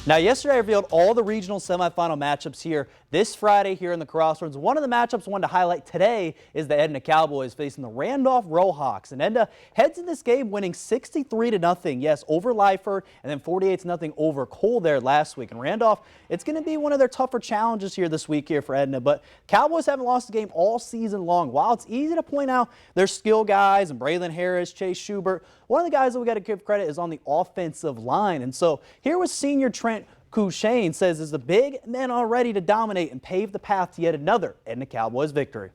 Now, yesterday I revealed all the regional semifinal matchups here this Friday here in the Crossroads. One of the matchups I wanted to highlight today is the Edna Cowboys facing the Randolph Rohawks. And Edna heads in this game winning 63-0, yes, over Lyford, and then 48-0 over Cole there last week. And Randolph, it's going to be one of their tougher challenges here this week here for Edna. But Cowboys haven't lost a game all season long. While it's easy to point out their skill guys and Braylon Harris, Chase Schubert, one of the guys that we got to give credit is on the offensive line. And so here was senior Trent Cushane says the big men are ready to dominate and pave the path to yet another Edna Cowboys victory.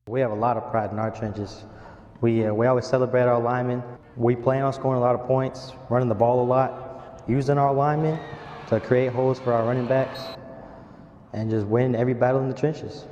We have a lot of pride in our trenches. We always celebrate our linemen. We plan on scoring a lot of points, running the ball a lot, using our linemen to create holes for our running backs, and just win every battle in the trenches.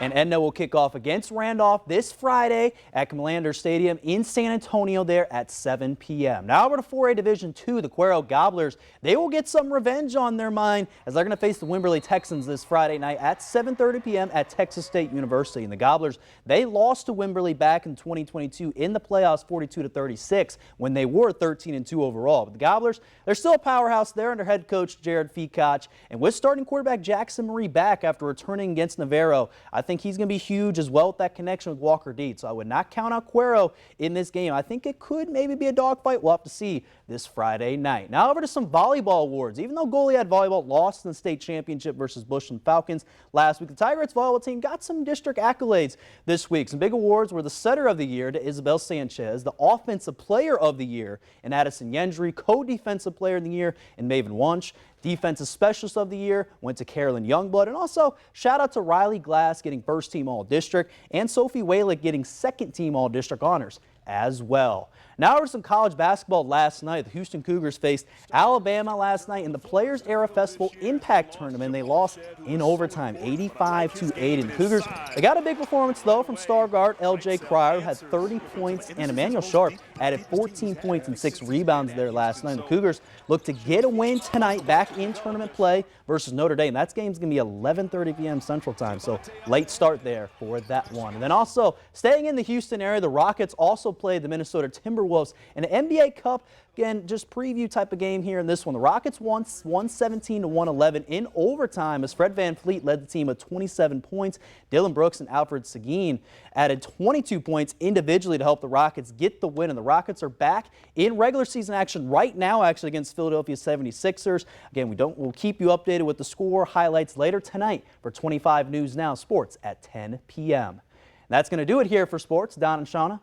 And Edna will kick off against Randolph this Friday at Commander Stadium in San Antonio there at 7 p.m. Now over to 4A Division II, the Cuero Gobblers. They will get some revenge on their mind as they're going to face the Wimberley Texans this Friday night at 7:30 p.m. at Texas State University. And the Gobblers, they lost to Wimberley back in 2022 in the playoffs 42-36 when they were 13-2 overall. But the Gobblers, they're still a powerhouse there under head coach Jared Feacoch. And with starting quarterback Jackson Marie back after returning against Navarro, I think he's going to be huge as well with that connection with Walker Deed. So I would not count out Cuero in this game. I think it could maybe be a dogfight. We'll have to see this Friday night. Now over to some volleyball awards. Even though Goliad Volleyball lost in the state championship versus Bushland Falcons last week, the Tigrettes volleyball team got some district accolades this week. Some big awards were the setter of the year to Isabel Sanchez, the offensive player of the year in Addison Yendry, co-defensive player of the year in Maven Wunsch. Defensive Specialist of the Year went to Carolyn Youngblood. And also, shout out to Riley Glass getting first team All-District and Sophie Walick getting second team All-District honors as well. Now over to some college basketball last night. The Houston Cougars faced Alabama last night in the Players Era Festival Impact Tournament. They lost in overtime, 85-80. And the Cougars, they got a big performance though from star guard L.J. Cryer, who had 30 points, and Emmanuel Sharp added 14 points and 6 rebounds there last night. The Cougars look to get a win tonight back in tournament play versus Notre Dame. That game's going to be 11:30 p.m. Central Time, so late start there for that one. And then also, staying in the Houston area, the Rockets also played the Minnesota Timberwolves in an NBA Cup. Again, just preview type of game here in this one. The Rockets won 117-111 in overtime as Fred VanVleet led the team with 27 points. Dylan Brooks and Alfred Seguin added 22 points individually to help the Rockets get the win. And the Rockets are back in regular season action right now, actually, against Philadelphia 76ers. Again, we'll keep you updated with the score highlights later tonight for 25 News Now Sports at 10 p.m. That's going to do it here for sports. Don and Shauna.